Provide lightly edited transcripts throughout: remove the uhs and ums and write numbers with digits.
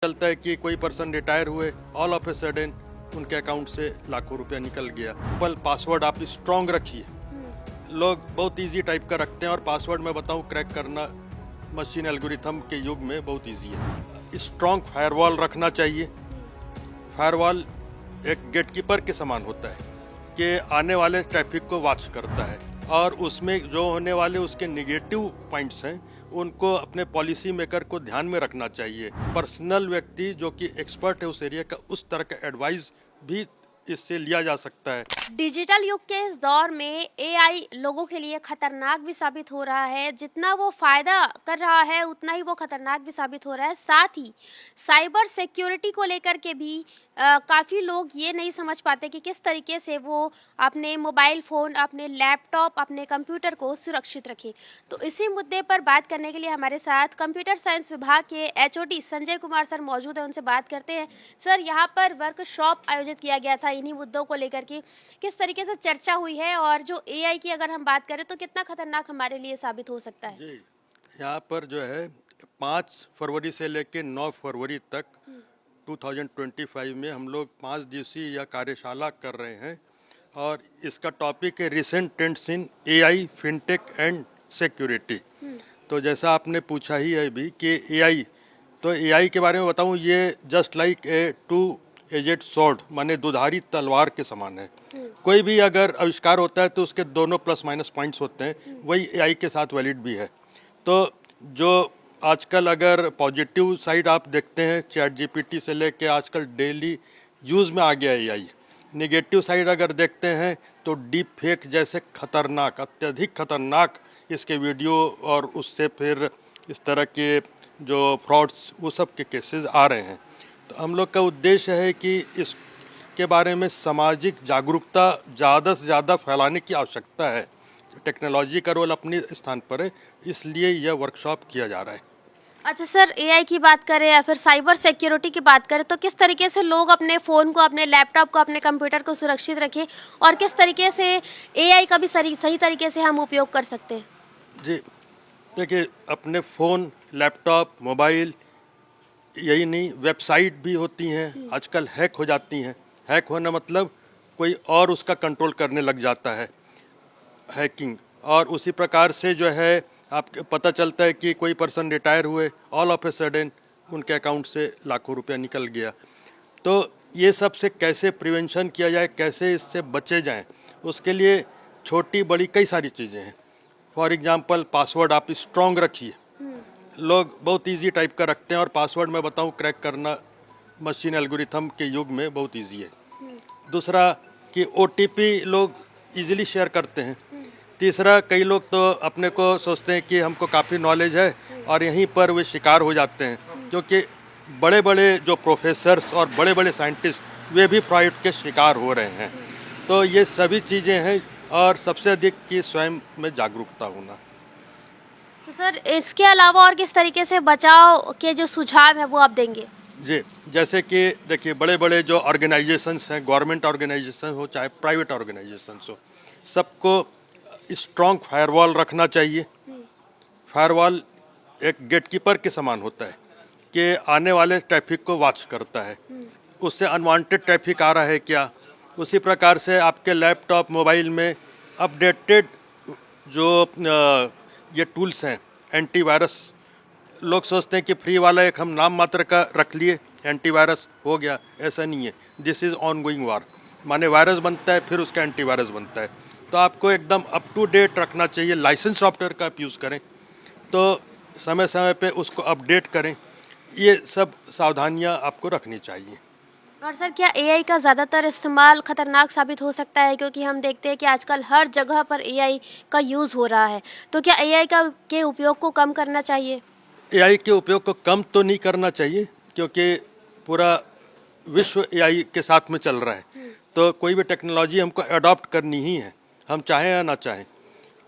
चलता है कि कोई पर्सन रिटायर हुए, ऑल ऑफ ए सडन उनके अकाउंट से लाखों रुपया निकल गया। पल पासवर्ड आप स्ट्रॉन्ग रखिए। लोग बहुत इजी टाइप का रखते हैं और पासवर्ड मैं बताऊं क्रैक करना मशीन एल्गोरिथम के युग में बहुत इजी है। स्ट्रॉन्ग फायरवॉल रखना चाहिए। फायरवॉल एक गेटकीपर के समान होता है कि आने वाले ट्रैफिक को वॉच करता है और उसमें जो होने वाले उसके नेगेटिव पॉइंट्स हैं उनको अपने पॉलिसी मेकर को ध्यान में रखना चाहिए। पर्सनल व्यक्ति जो कि एक्सपर्ट है उस एरिया का, उस तरह का एडवाइस भी इससे लिया जा सकता है। डिजिटल युग के इस दौर में एआई लोगों के लिए खतरनाक भी साबित हो रहा है। जितना वो फायदा कर रहा है उतना ही वो खतरनाक भी साबित हो रहा है। साथ ही साइबर सिक्योरिटी को लेकर के भी काफ़ी लोग ये नहीं समझ पाते कि किस तरीके से वो अपने मोबाइल फ़ोन, अपने लैपटॉप, अपने कंप्यूटर को सुरक्षित रखें। तो इसी मुद्दे पर बात करने के लिए हमारे साथ कंप्यूटर साइंस विभाग के एचओडी संजय कुमार सर मौजूद हैं। उनसे बात करते हैं। सर, यहाँ पर वर्कशॉप आयोजित किया गया था इन्हीं मुद्दों को लेकर के, किस तरीके से चर्चा हुई है और जो एआई की अगर हम बात करें तो कितना खतरनाक हमारे लिए साबित हो सकता है? जी, यहाँ पर जो है 5 फरवरी से लेकर 9 फरवरी तक 2025 में हम लोग 5 दिवसीय यह कार्यशाला कर रहे हैं और इसका टॉपिक है recent trends in AI, fintech and security. तो जैसा आपने पूछा ही है अभी कि एआई, तो एआई के बारे में बताऊं, ये just like a 2 edged sword, माने दुधारी तलवार के समान है। कोई भी अगर आविष्कार होता है तो उसके दोनों प्लस माइनस पॉइंट्स होते हैं, वही एआई के साथ वैलिड भी है। तो जो आजकल अगर पॉजिटिव साइड आप देखते हैं, चैट जीपीटी से लेके आजकल डेली यूज़ में आ गया है एआई। नेगेटिव साइड अगर देखते हैं तो डीप फेक जैसे खतरनाक, अत्यधिक खतरनाक इसके वीडियो और उससे फिर इस तरह के जो फ्रॉड्स वो सब के केसेस आ रहे हैं। तो हम लोग का उद्देश्य है कि इसके बारे में सामाजिक जागरूकता ज़्यादा से ज़्यादा फैलाने की आवश्यकता है। टेक्नोलॉजी का रोल अपने स्थान पर है, इसलिए यह वर्कशॉप किया जा रहा है। अच्छा सर, एआई की बात करें या फिर साइबर सिक्योरिटी की बात करें तो किस तरीके से लोग अपने फ़ोन को, अपने लैपटॉप को, अपने कंप्यूटर को सुरक्षित रखें और किस तरीके से एआई का भी सही तरीके से हम उपयोग कर सकते हैं? जी, देखिए, अपने फ़ोन, लैपटॉप, मोबाइल, यही नहीं, वेबसाइट भी होती हैं आजकल हैक हो जाती हैं। हैक होना मतलब कोई और उसका कंट्रोल करने लग जाता है, हैकिंग। और उसी प्रकार से जो है आपको पता चलता है कि कोई पर्सन रिटायर हुए, ऑल ऑफ ए सडन उनके अकाउंट से लाखों रुपया निकल गया। तो ये सब से कैसे प्रिवेंशन किया जाए, कैसे इससे बचे जाएं, उसके लिए छोटी बड़ी कई सारी चीज़ें हैं। फॉर एग्जांपल, पासवर्ड आप स्ट्रॉन्ग रखिए। लोग बहुत इजी टाइप का रखते हैं और पासवर्ड मैं बताऊं क्रैक करना मशीन एल्गोरिथम के युग में बहुत इजी है। दूसरा कि ओटीपी लोग इजीली शेयर करते हैं। तीसरा, कई लोग तो अपने को सोचते हैं कि हमको काफ़ी नॉलेज है और यहीं पर वे शिकार हो जाते हैं, क्योंकि बड़े बड़े जो प्रोफेसर्स और बड़े बड़े साइंटिस्ट वे भी फ्रॉड के शिकार हो रहे हैं। तो ये सभी चीज़ें हैं और सबसे अधिक कि स्वयं में जागरूकता होना। तो सर, इसके अलावा और किस तरीके से बचाव के जो सुझाव है वो आप देंगे? जी, जैसे कि देखिए, बड़े बड़े जो ऑर्गेनाइजेशंस हैं, गवर्नमेंट ऑर्गेनाइजेशन हो चाहे प्राइवेट ऑर्गेनाइजेशंस हो, सबको स्ट्रॉन्ग फायरवॉल रखना चाहिए। फायरवॉल एक गेटकीपर के समान होता है कि आने वाले ट्रैफिक को वॉच करता है, उससे अनवांटेड ट्रैफिक आ रहा है क्या। उसी प्रकार से आपके लैपटॉप, मोबाइल में अपडेटेड जो ये टूल्स हैं, एंटीवायरस, लोग सोचते हैं कि फ्री वाला एक हम नाम मात्र का रख लिए, एंटीवायरस हो गया। ऐसा नहीं है, दिस इज़ ऑन गोइंग वार, माने वायरस बनता है फिर उसका एंटीवायरस बनता है। तो आपको एकदम अप टू डेट रखना चाहिए। लाइसेंस सॉफ्टवेयर का आप यूज़ करें, तो समय समय पे उसको अपडेट करें। ये सब सावधानियां आपको रखनी चाहिए। और सर, क्या एआई का ज़्यादातर इस्तेमाल खतरनाक साबित हो सकता है? क्योंकि हम देखते हैं कि आजकल हर जगह पर एआई का यूज़ हो रहा है। तो क्या एआई के उपयोग को कम करना चाहिए? एआई के उपयोग को कम तो नहीं करना चाहिए, क्योंकि पूरा विश्व एआई के साथ में चल रहा है। तो कोई भी टेक्नोलॉजी हमको अडॉप्ट करनी ही है, हम चाहें या ना चाहें।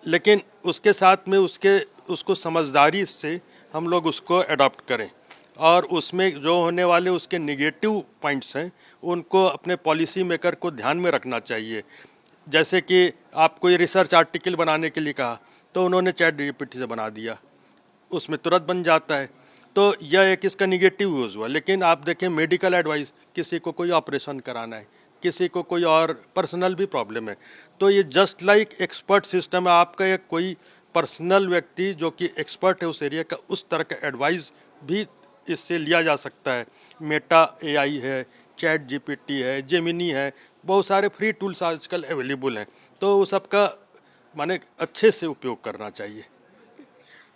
लेकिन उसके साथ में उसको समझदारी से हम लोग उसको अडॉप्ट करें और उसमें जो होने वाले उसके नेगेटिव पॉइंट्स हैं उनको अपने पॉलिसी मेकर को ध्यान में रखना चाहिए। जैसे कि आप कोई रिसर्च आर्टिकल बनाने के लिए कहा तो उन्होंने चैट जीपीटी से बना दिया, उसमें तुरंत बन जाता है। तो यह एक इसका निगेटिव यूज़ हुआ। लेकिन आप देखें मेडिकल एडवाइस, किसी को कोई ऑपरेशन कराना है, किसी को कोई और पर्सनल भी प्रॉब्लम है, तो ये जस्ट लाइक एक्सपर्ट सिस्टम है। आपका एक कोई पर्सनल व्यक्ति जो कि एक्सपर्ट है उस एरिया का, उस तरह का एडवाइस भी इससे लिया जा सकता है। मेटा एआई है, चैट जीपीटी है, जेमिनी है, बहुत सारे फ्री टूल्स आजकल अवेलेबल हैं, तो वो सबका माने अच्छे से उपयोग करना चाहिए।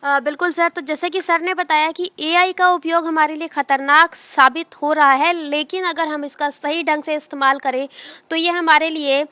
बिल्कुल सर, तो जैसे कि सर ने बताया कि एआई का उपयोग हमारे लिए खतरनाक साबित हो रहा है, लेकिन अगर हम इसका सही ढंग से इस्तेमाल करें तो ये हमारे लिए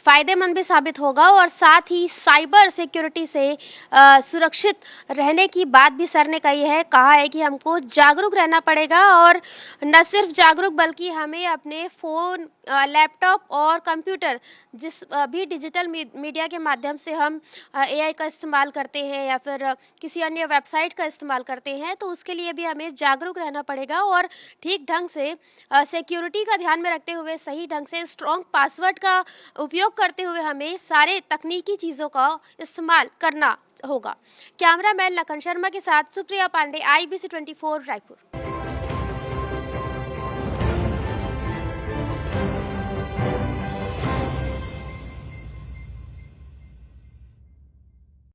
फ़ायदेमंद भी साबित होगा, और साथ ही साइबर सिक्योरिटी से सुरक्षित रहने की बात भी सर ने कहा है कि हमको जागरूक रहना पड़ेगा, और न सिर्फ जागरूक बल्कि हमें अपने फ़ोन, लैपटॉप और कंप्यूटर, जिस भी डिजिटल मीडिया के माध्यम से हम एआई का इस्तेमाल करते हैं या फिर किसी अन्य वेबसाइट का इस्तेमाल करते हैं, तो उसके लिए भी हमें जागरूक रहना पड़ेगा, और ठीक ढंग से सिक्योरिटी का ध्यान में रखते हुए सही ढंग से स्ट्रॉन्ग पासवर्ड का उपयोग करते हुए हमें सारे तकनीकी चीज़ों का इस्तेमाल करना होगा। कैमरामैन लखन शर्मा के साथ सुप्रिया पांडे, IBC 24 रायपुर।